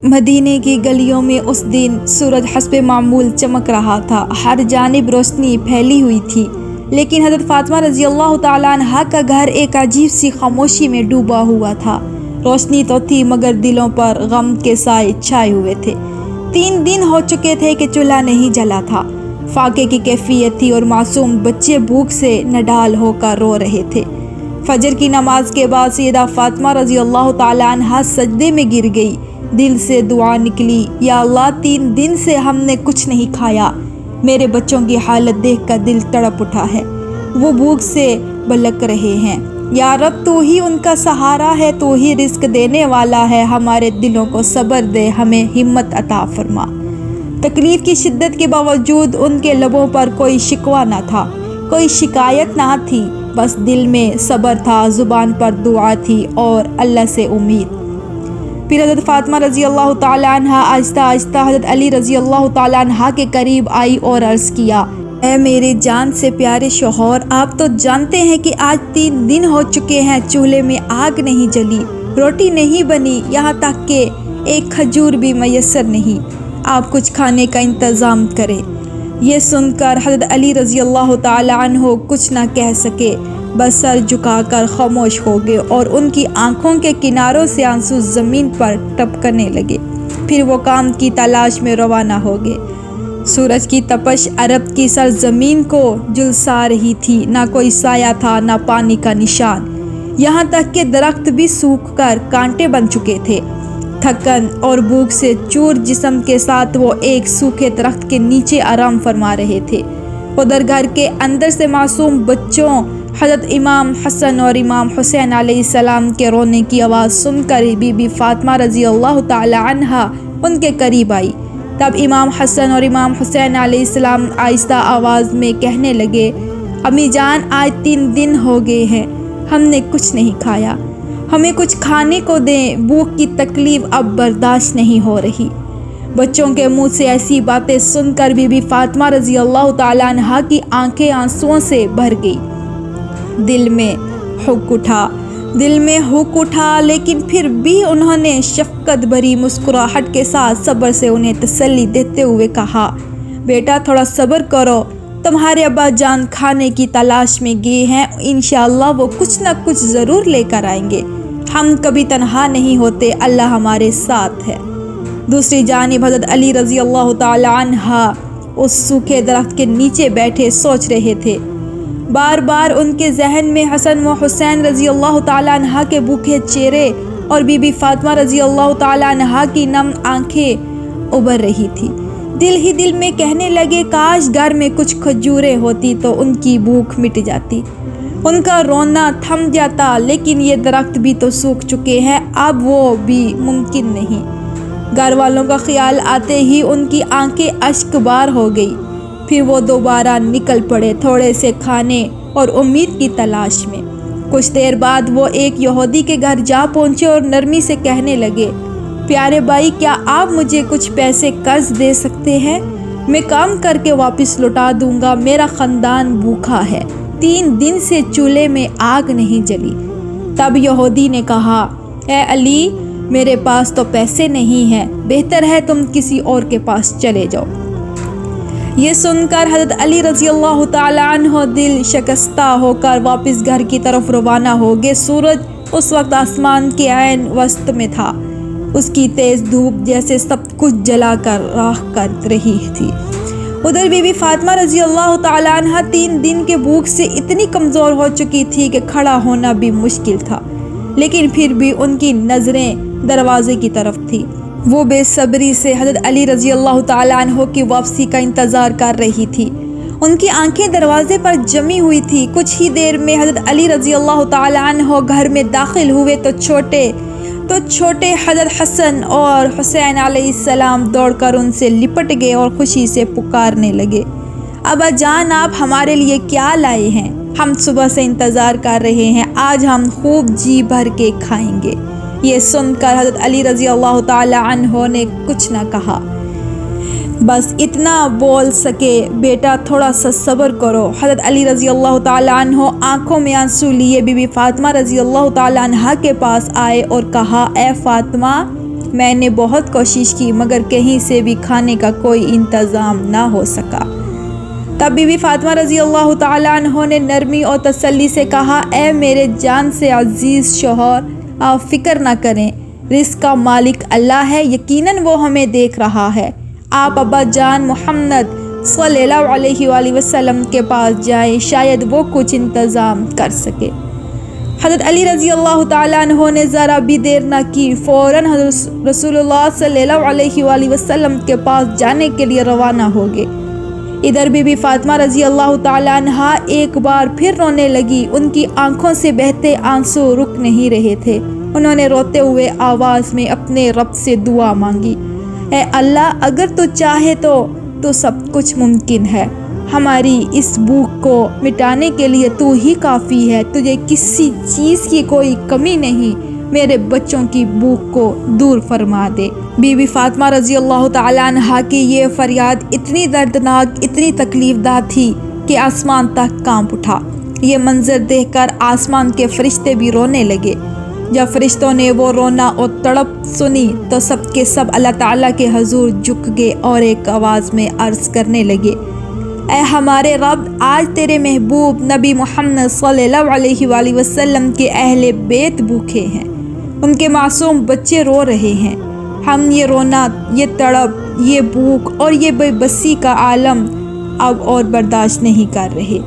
مدینے کی گلیوں میں اس دن سورج حسب معمول چمک رہا تھا، ہر جانب روشنی پھیلی ہوئی تھی، لیکن حضرت فاطمہ رضی اللہ تعالیٰ عنہا کا گھر ایک عجیب سی خاموشی میں ڈوبا ہوا تھا۔ روشنی تو تھی مگر دلوں پر غم کے سائے چھائے ہوئے تھے۔ 3 دن ہو چکے تھے کہ چولہا نہیں جلا تھا، فاقے کی کیفیت تھی اور معصوم بچے بھوک سے نڈال ہو کر رو رہے تھے۔ فجر کی نماز کے بعد سیدہ فاطمہ رضی اللہ تعالیٰ عنہا سجدے میں گر گئی، دل سے دعا نکلی، یا اللہ 3 دن سے ہم نے کچھ نہیں کھایا، میرے بچوں کی حالت دیکھ کر دل تڑپ اٹھا ہے، وہ بھوک سے بلک رہے ہیں، یا رب تو ہی ان کا سہارا ہے، تو ہی رزق دینے والا ہے، ہمارے دلوں کو صبر دے، ہمیں ہمت عطا فرما۔ تکلیف کی شدت کے باوجود ان کے لبوں پر کوئی شکوہ نہ تھا، کوئی شکایت نہ تھی، بس دل میں صبر تھا، زبان پر دعا تھی اور اللہ سے امید۔ پھر حضرت فاطمہ رضی اللہ تعالیٰ عنہا آہستہ آہستہ حضرت علی رضی اللہ تعالیٰ عنہا کے قریب آئی اور عرض کیا، اے میرے جان سے پیارے شوہر، آپ تو جانتے ہیں کہ آج 3 دن ہو چکے ہیں چولہے میں آگ نہیں جلی، روٹی نہیں بنی، یہاں تک کہ ایک کھجور بھی میسر نہیں، آپ کچھ کھانے کا انتظام کریں۔ یہ سن کر حضرت علی رضی اللہ تعالیٰ عنہ کچھ نہ کہہ سکے، بس سر جھکا کر خاموش ہو گئے اور ان کی آنکھوں کے کناروں سے آنسو زمین پر ٹپکنے لگے۔ پھر وہ کام کی تلاش میں روانہ ہو گئے۔ سورج کی تپش عرب کی سرزمین کو جھلسا رہی تھی، نہ کوئی سایہ تھا، نہ پانی کا نشان، یہاں تک کہ درخت بھی سوکھ کر کانٹے بن چکے تھے۔ تھکن اور بھوک سے چور جسم کے ساتھ وہ ایک سوکھے درخت کے نیچے آرام فرما رہے تھے۔ ادھر گھر کے اندر سے معصوم بچوں حضرت امام حسن اور امام حسین علیہ السلام کے رونے کی آواز سن کر بی بی فاطمہ رضی اللہ تعالی عنہا ان کے قریب آئی۔ تب امام حسن اور امام حسین علیہ السلام آہستہ آواز میں کہنے لگے، امی جان، آج 3 دن ہو گئے ہیں، ہم نے کچھ نہیں کھایا، ہمیں کچھ کھانے کو دیں، بھوک کی تکلیف اب برداشت نہیں ہو رہی۔ بچوں کے منہ سے ایسی باتیں سن کر بی بی فاطمہ رضی اللہ تعالی عنہا کی آنکھیں آنسوؤں سے بھر گئی۔ دل میں ہک اٹھا، لیکن پھر بھی انہوں نے شفقت بھری مسکراہٹ کے ساتھ صبر سے انہیں تسلی دیتے ہوئے کہا، بیٹا تھوڑا صبر کرو، تمہارے ابا جان کھانے کی تلاش میں گئے ہیں، انشاءاللہ وہ کچھ نہ کچھ ضرور لے کر آئیں گے، ہم کبھی تنہا نہیں ہوتے، اللہ ہمارے ساتھ ہے۔ دوسری جانب حضرت علی رضی اللہ تعالی عنہ اس سوکھے درخت کے نیچے بیٹھے سوچ رہے تھے۔ بار بار ان کے ذہن میں حسن و حسین رضی اللہ تعالی عنہ کے بھوکے چہرے اور بی بی فاطمہ رضی اللہ تعالی عنہ کی نم آنکھیں ابھر رہی تھی۔ دل ہی دل میں کہنے لگے، کاش گھر میں کچھ کھجوریں ہوتی تو ان کی بھوک مٹ جاتی، ان کا رونا تھم جاتا، لیکن یہ درخت بھی تو سوکھ چکے ہیں، اب وہ بھی ممکن نہیں۔ گھر والوں کا خیال آتے ہی ان کی آنکھیں اشک بار ہو گئی۔ پھر وہ دوبارہ نکل پڑے تھوڑے سے کھانے اور امید کی تلاش میں۔ کچھ دیر بعد وہ ایک یہودی کے گھر جا پہنچے اور نرمی سے کہنے لگے، پیارے بھائی، کیا آپ مجھے کچھ پیسے قرض دے سکتے ہیں؟ میں کام کر کے واپس لوٹا دوں گا، میرا خاندان بھوکا ہے، 3 دن سے چولہے میں آگ نہیں جلی۔ تب یہودی نے کہا، اے علی، میرے پاس تو پیسے نہیں ہیں، بہتر ہے تم کسی اور کے پاس چلے جاؤ۔ یہ سن کر حضرت علی رضی اللہ تعالی عنہ دل شکستہ ہو کر واپس گھر کی طرف روانہ ہو گئے۔ سورج اس وقت آسمان کے عین وسط میں تھا، اس کی تیز دھوپ جیسے سب کچھ جلا کر راکھ کر رہی تھی۔ ادھر بی بی فاطمہ رضی اللہ تعالی عنہ 3 دن کے بھوک سے اتنی کمزور ہو چکی تھی کہ کھڑا ہونا بھی مشکل تھا، لیکن پھر بھی ان کی نظریں دروازے کی طرف تھی۔ وہ بے صبری سے حضرت علی رضی اللہ تعالی عنہ کی واپسی کا انتظار کر رہی تھی۔ ان کی آنکھیں دروازے پر جمی ہوئی تھی۔ کچھ ہی دیر میں حضرت علی رضی اللہ تعالی عنہ گھر میں داخل ہوئے تو چھوٹے حضرت حسن اور حسین علیہ السلام دوڑ کر ان سے لپٹ گئے اور خوشی سے پکارنے لگے، ابا جان، آپ ہمارے لیے کیا لائے ہیں؟ ہم صبح سے انتظار کر رہے ہیں، آج ہم خوب جی بھر کے کھائیں گے۔ یہ سن کر حضرت علی رضی اللہ تعالی عنہ نے کچھ نہ کہا، بس اتنا بول سکے، بیٹا تھوڑا سا صبر کرو۔ حضرت علی رضی اللہ تعالی عنہ آنکھوں میں آنسو لیے بی بی فاطمہ رضی اللہ تعالی عنہ کے پاس آئے اور کہا، اے فاطمہ، میں نے بہت کوشش کی مگر کہیں سے بھی کھانے کا کوئی انتظام نہ ہو سکا۔ تب بی بی فاطمہ رضی اللہ تعالیٰ عنہ نے نرمی اور تسلی سے کہا، اے میرے جان سے عزیز شوہر، آپ فکر نہ کریں، رزق کا مالک اللہ ہے، یقیناً وہ ہمیں دیکھ رہا ہے۔ آپ ابا جان محمد صلی اللہ علیہ وآلہ وسلم کے پاس جائیں، شاید وہ کچھ انتظام کر سکے۔ حضرت علی رضی اللہ تعالیٰ عنہ نے ذرا بھی دیر نہ کی، فوراً حضرت رسول اللہ صلی اللہ علیہ وآلہ وسلم کے پاس جانے کے لیے روانہ ہو گئے۔ ادھر بی بی فاطمہ رضی اللہ تعالیٰ عنہ ایک بار پھر رونے لگی۔ ان کی آنکھوں سے بہتے آنسو رک نہیں رہے تھے۔ انہوں نے روتے ہوئے آواز میں اپنے رب سے دعا مانگی، اے اللہ، اگر تو چاہے تو سب کچھ ممکن ہے۔ ہماری اس بھوک کو مٹانے کے لیے تو ہی کافی ہے، تجھے کسی چیز کی کوئی کمی نہیں، میرے بچوں کی بھوک کو دور فرما دے۔ بی بی فاطمہ رضی اللہ تعالیٰ عنہ کی یہ فریاد اتنی دردناک، اتنی تکلیف دہ تھی کہ آسمان تک کانپ اٹھا۔ یہ منظر دیکھ کر آسمان کے فرشتے بھی رونے لگے۔ جب فرشتوں نے وہ رونا اور تڑپ سنی تو سب کے سب اللہ تعالیٰ کے حضور جھک گئے اور ایک آواز میں عرض کرنے لگے، اے ہمارے رب، آج تیرے محبوب نبی محمد صلی اللہ علیہ وآلہ وسلم کے اہل بیت بھوکے ہیں، ان کے معصوم بچے رو رہے ہیں، ہم یہ رونا، یہ تڑپ، یہ بھوک اور یہ بے بسی کا عالم اب اور برداشت نہیں کر رہے۔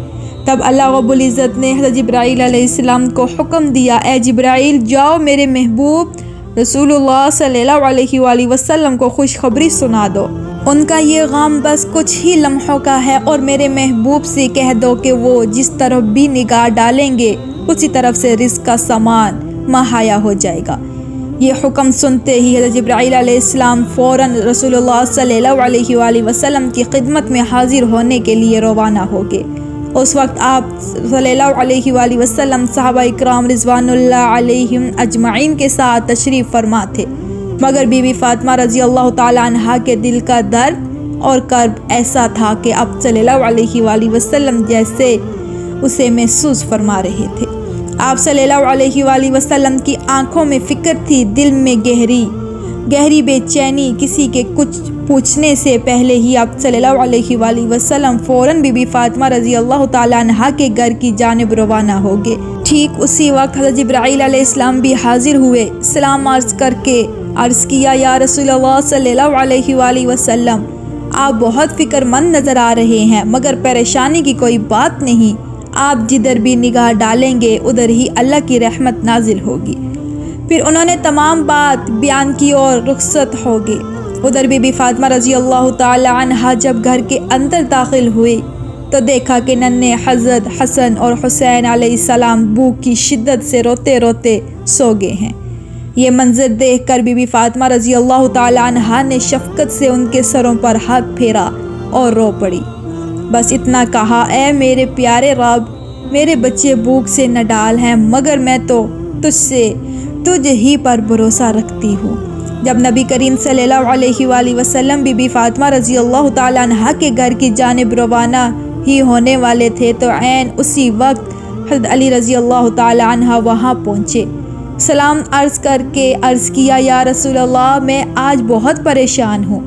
تب اللہ رب العزت نے حضرت جبرائیل علیہ السلام کو حکم دیا، اے جبرائیل، جاؤ میرے محبوب رسول اللہ صلی اللہ علیہ وآلہ وسلم کو خوشخبری سنا دو۔ ان کا یہ غم بس کچھ ہی لمحوں کا ہے، اور میرے محبوب سے کہہ دو کہ وہ جس طرف بھی نگاہ ڈالیں گے اسی طرف سے رزق کا سامان مہیا ہو جائے گا۔ یہ حکم سنتے ہی حضرت جبرائیل علیہ السلام فوراً رسول اللہ صلی اللہ علیہ وآلہ وسلم کی خدمت میں حاضر ہونے کے لیے روانہ ہو گئے۔ اس وقت آپ صلی اللہ علیہ وآلہ وسلم صحابہ اکرام رضوان اللہ علیہم اجمعین کے ساتھ تشریف فرما تھے، مگر بی بی فاطمہ رضی اللہ تعالیٰ عنہ کے دل کا درد اور کرب ایسا تھا کہ آپ صلی اللہ علیہ وآلہ وسلم جیسے اسے محسوس فرما رہے تھے۔ آپ صلی اللہ علیہ وآلہ وسلم کی آنکھوں میں فکر تھی، دل میں گہری بے چینی۔ کسی کے کچھ پوچھنے سے پہلے ہی آپ صلی اللہ علیہ وآلہ وسلم فوراً بی بی فاطمہ رضی اللہ تعالیٰ عنہ کے گھر کی جانب روانہ ہو گئے۔ ٹھیک اسی وقت حضرت جبرائیل علیہ السلام بھی حاضر ہوئے۔ سلام عرض کر کے عرض کیا، یا رسول اللہ صلی اللہ علیہ وآلہ وسلم، آپ بہت فکر مند نظر آ رہے ہیں، مگر پریشانی کی کوئی بات نہیں، آپ جدھر بھی نگاہ ڈالیں گے ادھر ہی اللہ کی رحمت نازل ہوگی۔ پھر انہوں نے تمام بات بیان کی اور رخصت ہو گئے۔ ادھر بی بی فاطمہ رضی اللہ تعالی عنہا جب گھر کے اندر داخل ہوئی تو دیکھا کہ ننھے حضرت حسن اور حسین علیہ السلام بھوک کی شدت سے روتے روتے سو گئے ہیں۔ یہ منظر دیکھ کر بی بی فاطمہ رضی اللہ تعالی عنہا نے شفقت سے ان کے سروں پر ہاتھ پھیرا اور رو پڑی۔ بس اتنا کہا، اے میرے پیارے رب، میرے بچے بھوک سے نڈال ہیں، مگر میں تو تجھ ہی پر بھروسہ رکھتی ہوں۔ جب نبی کریم صلی اللہ علیہ وآلہ وسلم بی بی فاطمہ رضی اللہ تعالی عنہا کے گھر کی جانب روانہ ہی ہونے والے تھے تو عین اسی وقت حضرت علی رضی اللہ تعالی عنہ وہاں پہنچے۔ سلام عرض کر کے عرض کیا، یا رسول اللہ، میں آج بہت پریشان ہوں۔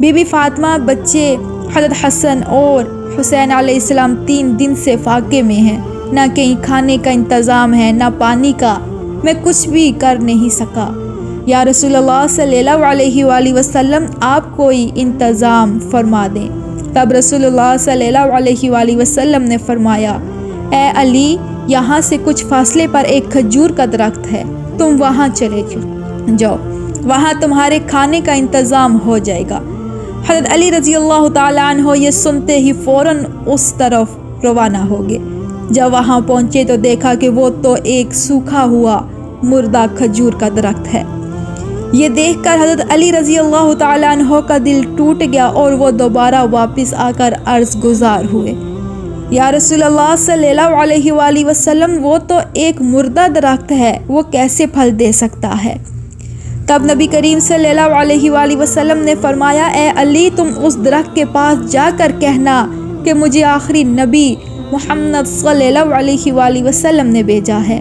بی بی فاطمہ، بچے حضرت حسن اور حسین علیہ السلام 3 دن سے فاقے میں ہیں، نہ کہیں کھانے کا انتظام ہے نہ پانی کا، میں کچھ بھی کر نہیں سکا۔ یا رسول اللہ صلی اللہ علیہ وآلہ وسلم، آپ کوئی انتظام فرما دیں۔ تب رسول اللہ صلی اللہ علیہ وآلہ وسلم نے فرمایا، اے علی، یہاں سے کچھ فاصلے پر ایک کھجور کا درخت ہے، تم وہاں چلے جاؤ، وہاں تمہارے کھانے کا انتظام ہو جائے گا۔ حضرت علی رضی اللہ تعالیٰ عنہ یہ سنتے ہی فوراً اس طرف روانہ ہو گئے۔ جب وہاں پہنچے تو دیکھا کہ وہ تو ایک سوکھا ہوا مردہ کھجور کا درخت ہے۔ یہ دیکھ کر حضرت علی رضی اللہ تعالیٰ عنہ کا دل ٹوٹ گیا اور وہ دوبارہ واپس آ کر عرض گزار ہوئے، یا رسول اللہ صلی اللہ علیہ وآلہ وسلم، وہ تو ایک مردہ درخت ہے، وہ کیسے پھل دے سکتا ہے؟ تب نبی کریم صلی اللہ علیہ وآلہ وسلم نے فرمایا، اے علی، تم اس درخت کے پاس جا کر کہنا کہ مجھے آخری نبی محمد صلی اللہ علیہ وآلہ وسلم نے بھیجا ہے۔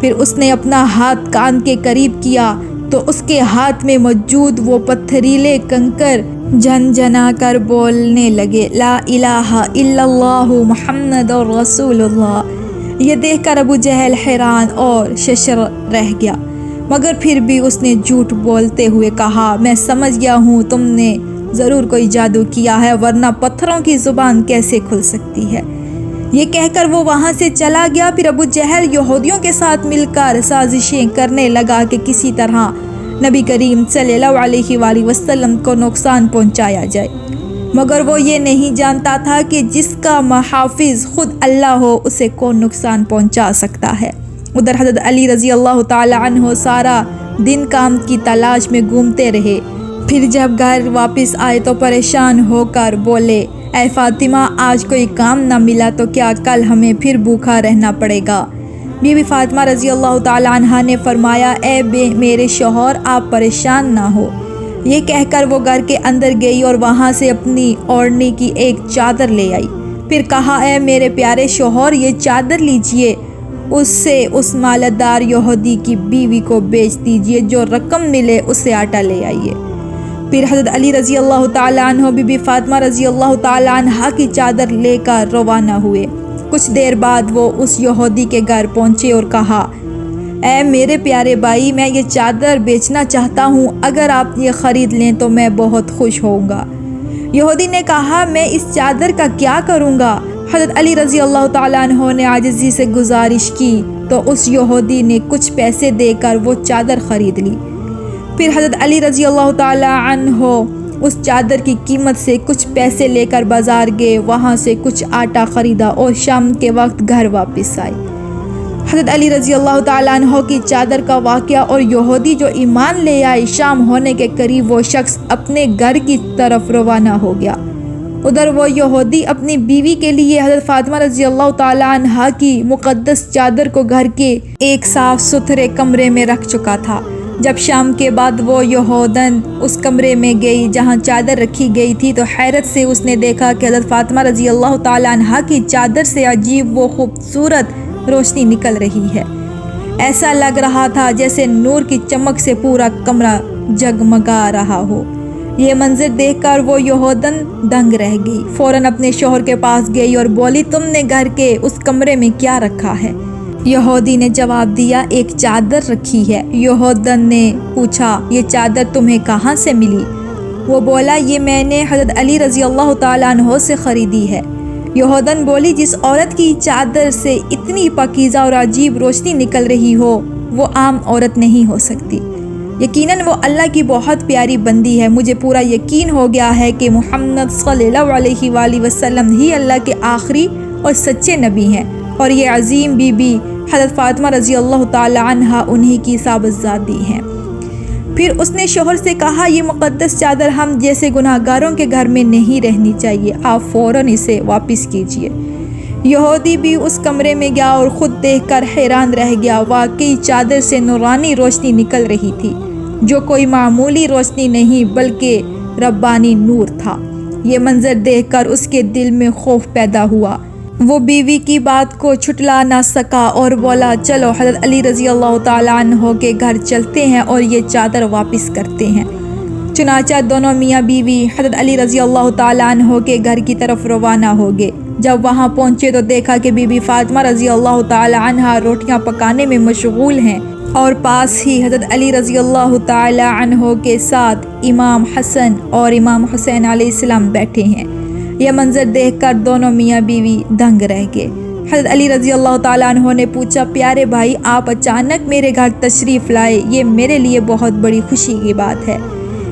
پھر اس نے اپنا ہاتھ کان کے قریب کیا تو اس کے ہاتھ میں موجود وہ پتھریلے کنکر جھنجھنا کر بولنے لگے، لا الہ الا اللہ محمد رسول اللہ۔ یہ دیکھ کر ابو جہل حیران اور ششر رہ گیا، مگر پھر بھی اس نے جھوٹ بولتے ہوئے کہا، میں سمجھ گیا ہوں تم نے ضرور کوئی جادو کیا ہے، ورنہ پتھروں کی زبان کیسے کھل سکتی ہے۔ یہ کہہ کر وہ وہاں سے چلا گیا۔ پھر ابو جہل یہودیوں کے ساتھ مل کر سازشیں کرنے لگا کہ کسی طرح نبی کریم صلی اللہ علیہ وآلہ وسلم کو نقصان پہنچایا جائے، مگر وہ یہ نہیں جانتا تھا کہ جس کا محافظ خود اللہ ہو اسے کون نقصان پہنچا سکتا ہے۔ ادھر حضرت علی رضی اللہ تعالی عنہ سارا دن کام کی تلاش میں گھومتے رہے، پھر جب گھر واپس آئے تو پریشان ہو کر بولے، اے فاطمہ، آج کوئی کام نہ ملا تو کیا کل ہمیں پھر بھوکا رہنا پڑے گا؟ بی بی فاطمہ رضی اللہ تعالی عنہا نے فرمایا، اے میرے شوہر، آپ پریشان نہ ہو۔ یہ کہہ کر وہ گھر کے اندر گئی اور وہاں سے اپنی اوڑھنے کی ایک چادر لے آئی، پھر کہا، اے میرے پیارے شوہر، یہ چادر لیجئے، اس سے اس مالدار یہودی کی بیوی کو بیچ دیجئے، جو رقم ملے اس سے آٹا لے آئیے۔ پھر حضرت علی رضی اللہ تعالیٰ عنہ بی بی فاطمہ رضی اللہ تعالیٰ عنہ کی چادر لے کر روانہ ہوئے۔ کچھ دیر بعد وہ اس یہودی کے گھر پہنچے اور کہا، اے میرے پیارے بھائی، میں یہ چادر بیچنا چاہتا ہوں، اگر آپ یہ خرید لیں تو میں بہت خوش ہوں گا۔ یہودی نے کہا، میں اس چادر کا کیا کروں گا؟ حضرت علی رضی اللہ تعالیٰ عنہ نے عاجزی سے گزارش کی تو اس یہودی نے کچھ پیسے دے کر وہ چادر خرید لی۔ پھر حضرت علی رضی اللہ تعالیٰ عنہ اس چادر کی قیمت سے کچھ پیسے لے کر بازار گئے، وہاں سے کچھ آٹا خریدا اور شام کے وقت گھر واپس آئے۔ حضرت علی رضی اللہ تعالیٰ عنہ کی چادر کا واقعہ اور یہودی جو ایمان لے آئے، شام ہونے کے قریب وہ شخص اپنے گھر کی طرف روانہ ہو گیا۔ ادھر وہ یہودی اپنی بیوی کے لیے حضرت فاطمہ رضی اللہ تعالیٰ عنہ کی مقدس چادر کو گھر کے ایک صاف ستھرے کمرے میں رکھ چکا تھا۔ جب شام کے بعد وہ یہودن اس کمرے میں گئی جہاں چادر رکھی گئی تھی تو حیرت سے اس نے دیکھا کہ حضرت فاطمہ رضی اللہ تعالیٰ عنہ کی چادر سے عجیب و خوبصورت روشنی نکل رہی ہے۔ ایسا لگ رہا تھا جیسے نور کی چمک سے پورا کمرہ جگمگا رہا ہو۔ یہ منظر دیکھ کر وہ یہودن دنگ رہ گئی، فوراً اپنے شوہر کے پاس گئی اور بولی، تم نے گھر کے اس کمرے میں کیا رکھا ہے؟ یہودی نے جواب دیا، ایک چادر رکھی ہے۔ یہودن نے پوچھا، یہ چادر تمہیں کہاں سے ملی؟ وہ بولا، یہ میں نے حضرت علی رضی اللہ تعالیٰ عنہ سے خریدی ہے۔ یہودن بولی، جس عورت کی چادر سے اتنی پاکیزہ اور عجیب روشنی نکل رہی ہو وہ عام عورت نہیں ہو سکتی، یقیناً وہ اللہ کی بہت پیاری بندی ہے۔ مجھے پورا یقین ہو گیا ہے کہ محمد صلی اللہ علیہ وآلہ وسلم ہی اللہ کے آخری اور سچے نبی ہیں، اور یہ عظیم بی بی حضرت فاطمہ رضی اللہ تعالی عنہ انہی کی صاحبزادی ہیں۔ پھر اس نے شوہر سے کہا، یہ مقدس چادر ہم جیسے گناہگاروں کے گھر میں نہیں رہنی چاہیے، آپ فوراً اسے واپس کیجیے۔ یہودی بھی اس کمرے میں گیا اور خود دیکھ کر حیران رہ گیا۔ واقعی چادر سے نورانی روشنی نکل رہی تھی، جو کوئی معمولی روشنی نہیں بلکہ ربانی نور تھا۔ یہ منظر دیکھ کر اس کے دل میں خوف پیدا ہوا۔ وہ بیوی کی بات کو چھٹلا نہ سکا اور بولا، چلو حضرت علی رضی اللہ تعالیٰ عنہ کے گھر چلتے ہیں اور یہ چادر واپس کرتے ہیں۔ چنانچہ دونوں میاں بیوی حضرت علی رضی اللہ تعالیٰ عنہ کے گھر کی طرف روانہ ہو گئے۔ جب وہاں پہنچے تو دیکھا کہ بی بی فاطمہ رضی اللہ تعالیٰ عنہ روٹیاں پکانے میں مشغول ہیں اور پاس ہی حضرت علی رضی اللہ تعالیٰ عنہ کے ساتھ امام حسن اور امام حسین علیہ السلام بیٹھے ہیں۔ یہ منظر دیکھ کر دونوں میاں بیوی دنگ رہ گئے۔ حضرت علی رضی اللہ تعالیٰ عنہ نے پوچھا، پیارے بھائی، آپ اچانک میرے گھر تشریف لائے، یہ میرے لیے بہت بڑی خوشی کی بات ہے۔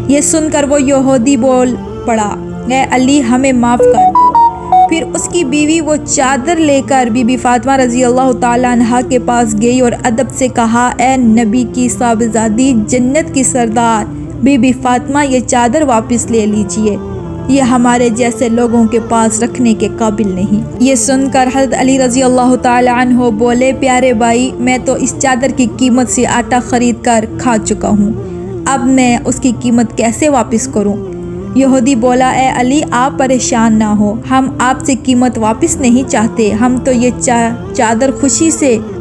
یہ سن کر وہ یہودی بول پڑا، اے علی، ہمیں معاف کر دو۔ پھر اس کی بیوی وہ چادر لے کر بی بی فاطمہ رضی اللہ تعالیٰ عنہ کے پاس گئی اور ادب سے کہا، اے نبی کی صاحبزادی، جنت کی سردار بی بی فاطمہ، یہ چادر واپس لے لیجئے، یہ ہمارے جیسے لوگوں کے پاس رکھنے کے قابل نہیں۔ یہ سن کر حضرت علی رضی اللہ تعالیٰ عنہ بولے، پیارے بھائی، میں تو اس چادر کی قیمت سے آٹا خرید کر کھا چکا ہوں، اب میں اس کی قیمت کیسے واپس کروں؟ یہودی بولا، اے علی، آپ پریشان نہ ہو، ہم آپ سے قیمت واپس نہیں چاہتے، ہم تو یہ چادر خوشی سے